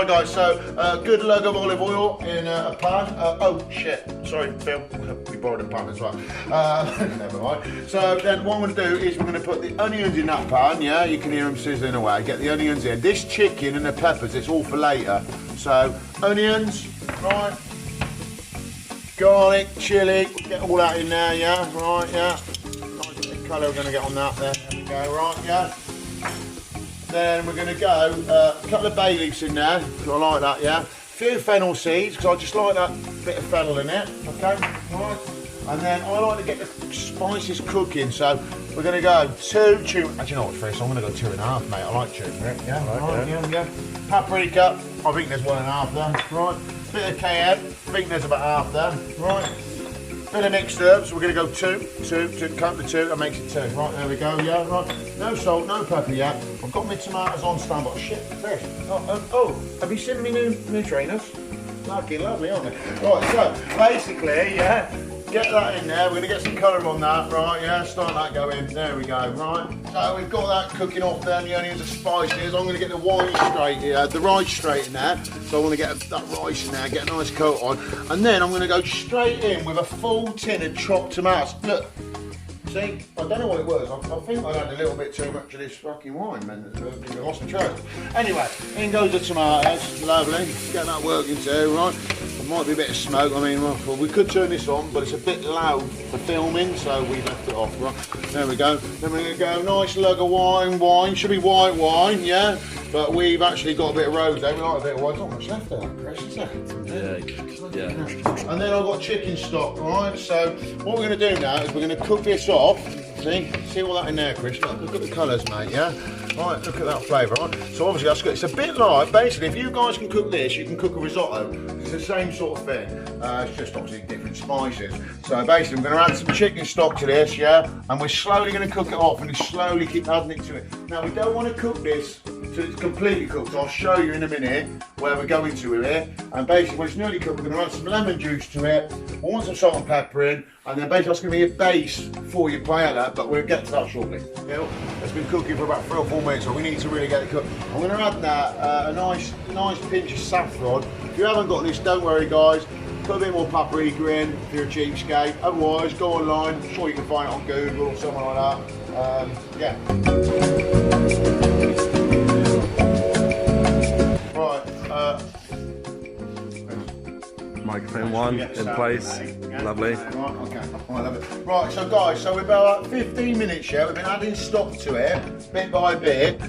Right guys, so good lug of olive oil in a pan. Oh shit, sorry Phil, we borrowed a pan as well. Never mind. So then what I'm going to do is we're going to put the onions in that pan, yeah, you can hear them sizzling away. Get the onions in. This chicken and the peppers, it's all for later. So onions, right, garlic, chilli, get all that in there, yeah, right, yeah. Nice bit of colour we're going to get on that there, there we go, right, yeah. Then we're going to go a couple of bay leaves in there, because I like that, yeah. A few fennel seeds, because I just like that bit of fennel in it, okay, right. And then I like to get the spices cooking, so we're going to go 2 tuna. Actually, you know what, Chris? I'm going to go 2.5, mate. I like tuna, yeah, right, yeah. Paprika, I think there's 1.5 there, right. Bit of cayenne, I think there's about half there, right. Bit of mixed herbs, we're going to go 2, count the 2, that makes it 2. Right, there we go, yeah, right. No salt, no pepper yet. I've got my tomatoes on stand, but shit, fish. Oh, have you seen me new trainers? Lucky, lovely, aren't they? Right, so basically, yeah, get that in there. We're going to get some colour on that, right, yeah, start that going. There we go, right. So we've got that cooking off there, the onions are spices. I'm going to get the wine straight here, the rice straight in there. So I want to get that rice in there, get a nice coat on. And then I'm going to go straight in with a full tin of chopped tomatoes. Look, see, I don't know what it was. I think I had a little bit too much of this fucking wine, man. I lost my trail. Anyway, in goes the tomatoes, lovely. Get that working too, right. There might be a bit of smoke, I mean, well, we could turn this on, but it's a bit loud for filming, so we left it off, right? There we go. Then we're going to go, nice lug of wine, should be white wine, yeah? But we've actually got a bit of rosé, we like a bit of wine. There's not much left there, Chris, is there? Yeah. And then I've got chicken stock, right? So what we're going to do now is we're going to cook this off. See all that in there, Chris? Look at the colours, mate, yeah? Right, look at that flavour, right? So obviously that's good. It's a bit like, basically, if you guys can cook this, you can cook a risotto. It's the same sort of thing. It's just obviously different spices. So basically, we're going to add some chicken stock to this, yeah? And we're slowly going to cook it off and slowly keep adding it to it. Now, we don't want to cook this till it's completely cooked. I'll show you in a minute where we're going to with it. And basically, when it's nearly cooked, we're going to add some lemon juice to it. We want some salt and pepper in. And then basically that's going to be a base for your paella, but we'll get to that shortly. Yeah, it's been cooking for about 3 or 4 minutes, so we need to really get it cooked. I'm going to add that a nice pinch of saffron. If you haven't got this, don't worry guys. Put a bit more paprika in if you're a cheapskate. Otherwise, go online. I'm sure you can find it on Google or something like that. Yeah. Right. Microphone 1 in place. Yeah. Lovely. Right, okay. I love it. Right, so guys, so we're about 15 minutes here. We've been adding stock to it, bit by bit.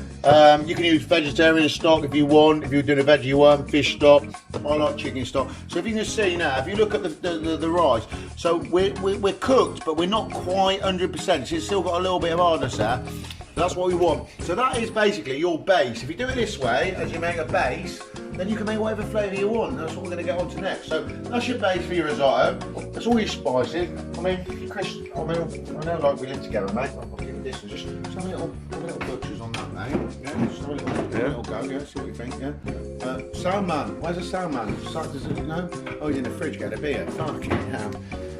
You can use vegetarian stock if you want. If you're doing a veggie one, fish stock. I like chicken stock. So if you can see now, if you look at the rice, so we're cooked, but we're not quite 100%. So it's still got a little bit of hardness there. That's what we want. So that is basically your base. If you do it this way, as you make a base, then you can make whatever flavour you want. That's what we're going to get on to next. So that's your base for your risotto. That's all your spices. I mean, Chris, I know like we live together, mate. I'll give you this and just some little butchers on that, mate. Yeah, just a little go, yeah, see what you think, yeah. Sound man, where's the sound man? Does it know? Oh, he's in the fridge getting a beer. Fucking hell.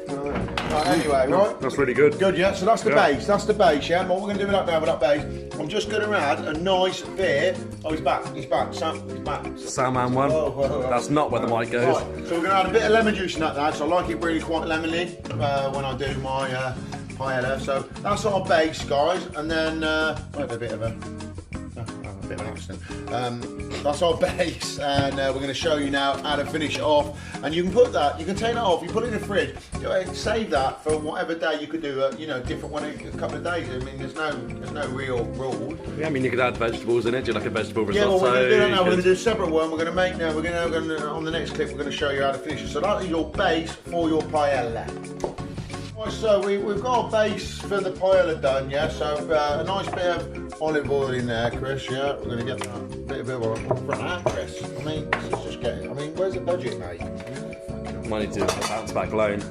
Right, anyway, right? That's really good. Good, yeah? So that's the base, yeah? And what we're going to do with that now, with that base, I'm just going to add a nice bit. Oh, he's back, he's back, he's back. Salmon 1. That's not where the mic goes. Right, so we're going to add a bit of lemon juice in that now, so I like it really quite lemony when I do my paella. So that's our base, guys, and then I have a bit of an accident. That's our base, and we're going to show you now how to finish it off. And you can put that, you can take that off, you put it in the fridge, save that for whatever day you could do a different one in a couple of days. I mean, there's no real rule. Yeah, I mean you could add vegetables in it. Do you like a vegetable risotto? Yeah, well, we're going to do that now. We're going to do a separate one. We're going to make now. We're going to on the next clip. We're going to show you how to finish it. So that is your base for your paella. Right, so we've got a base for the paella done, yeah. So a nice bit of olive oil in there, Chris. Yeah, we're going to get that bit of olive oil for that, Chris. I mean, this is just getting. I mean, where's the budget, mate? Might need to bounce back loan.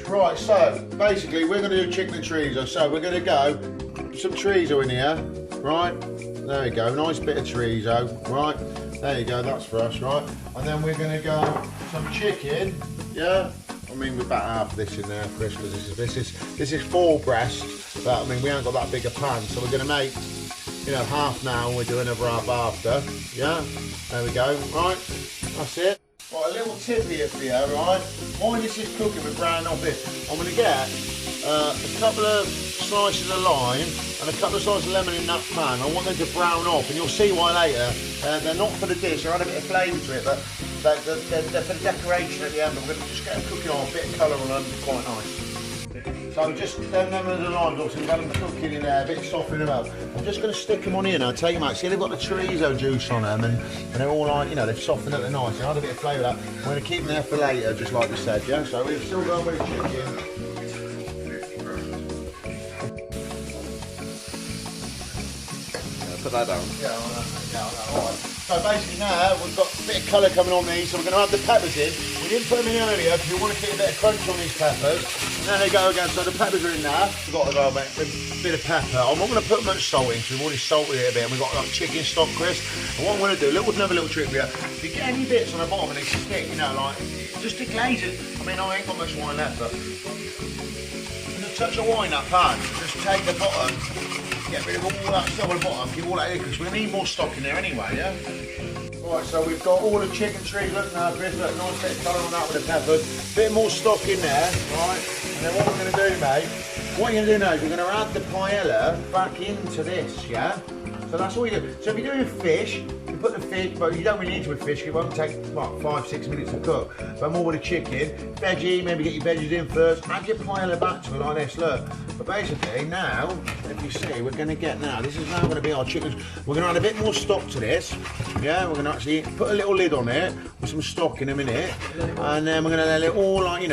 Right, so basically we're going to do chicken and chorizo. So we're going to go some chorizo in here, right? There we go, nice bit of chorizo, right? There you go, that's for us, right? And then we're going to go some chicken, yeah? I mean, we're about half this in there, Chris, because this is full breast. But I mean, we haven't got that big a pan, so we're going to make half now, and we'll do another half after. Yeah, there we go. Right, that's it. Right, a little tip here for you, right? While this is cooking with brown off it, I'm going to get a couple of slices of lime and a couple of slices of lemon in that pan. I want them to brown off, and you'll see why later. They're not for the dish, they'll add a bit of flavour to it, but they're for the decoration at the end. I'm going to just get them cooking on, a bit of colour on them, quite nice. So just them lemon and the limes, obviously we've got them cooking in there, a bit softening them up. I'm just going to stick them on here now, take them out. See, they've got the chorizo juice on them, and they're all like, they've softened up, they're nice. They add a bit of flavour up. I'm going to keep them there for later, just like we said, yeah? So we've still going with the chicken. Put that down. Yeah, alright. So basically now we've got a bit of colour coming on these, so we're going to add the peppers in. We didn't put them in earlier because we want to keep a bit of crunch on these peppers. And there they go again, so the peppers are in there. Forgot as well, mate, a bit of pepper. I'm not going to put much salt in because we've already salted it a bit, and we've got like chicken stock crisp. And what I'm going to do, another little trick here, if you get any bits on the bottom and they stick, like, just to glaze it. I mean, I ain't got much wine left, but just touch of wine in that pan, just take the bottom. Get rid of all that stuff on the bottom, keep all that in, because we're going to need more stock in there anyway, yeah? Right, so we've got all the chicken trees, look now, Chris, look, nice bit of colour on that with the peppers. Bit more stock in there, right? And then what we're going to do, mate, what you're going to do now is we're going to add the paella back into this, yeah? So that's all you do. So if you're doing fish, you put the fish, but you don't really need to with fish, it won't take, what, 5-6 minutes to cook. But more with the chicken, veggie, maybe get your veggies in first, add your paella back to it like this, look. But basically now, if you see, we're going to get now, this is now going to be our chicken. We're going to add a bit more stock to this, yeah? We're going to actually put a little lid on it with some stock in a minute. And then we're going to let it all, like,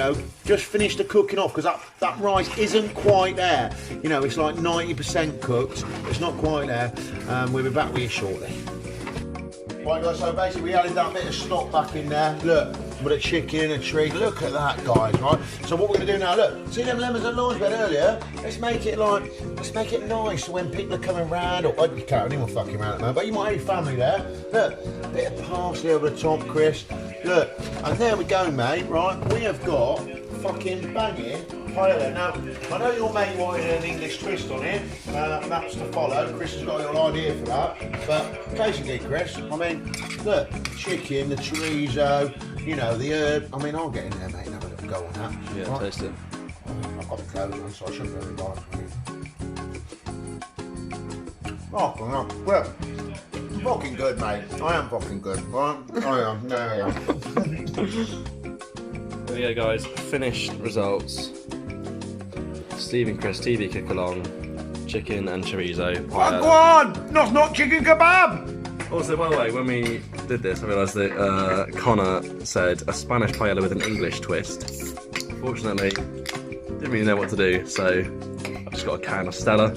just finish the cooking off, because that rice isn't quite there. It's like 90% cooked, it's not quite there. We'll be back with you shortly. Right guys, so basically we added that bit of stock back in there. Look, with a chicken and a tree. Look at that, guys, right? So what we're gonna do now, look, see them lemons and limes we had earlier? Let's make it nice so when people are coming round, or you can't even fucking round at the moment, but you might have your family there. Look, a bit of parsley over the top, Chris. Look, and there we go, mate, right? We have got fucking banging paella. Now, I know your mate wanted an English twist on it, that's to follow. Chris has got a little idea for that. But basically, Chris, I mean, look, chicken, the chorizo, the herb. I mean, I'll get in there, mate, and have a little go on that. Yeah, right? taste it. I've got the clothes on, so I shouldn't really like it. Oh, well, I'm fucking good, mate. I am fucking good, right? I am, there we are. There we go, guys. Finished results. Steve and Chris TV cook along. Chicken and chorizo. Go on! Not chicken kebab! Also, by the way, when we did this, I realised that Connor said a Spanish paella with an English twist. Fortunately, didn't really know what to do, so I just got a can of Stella.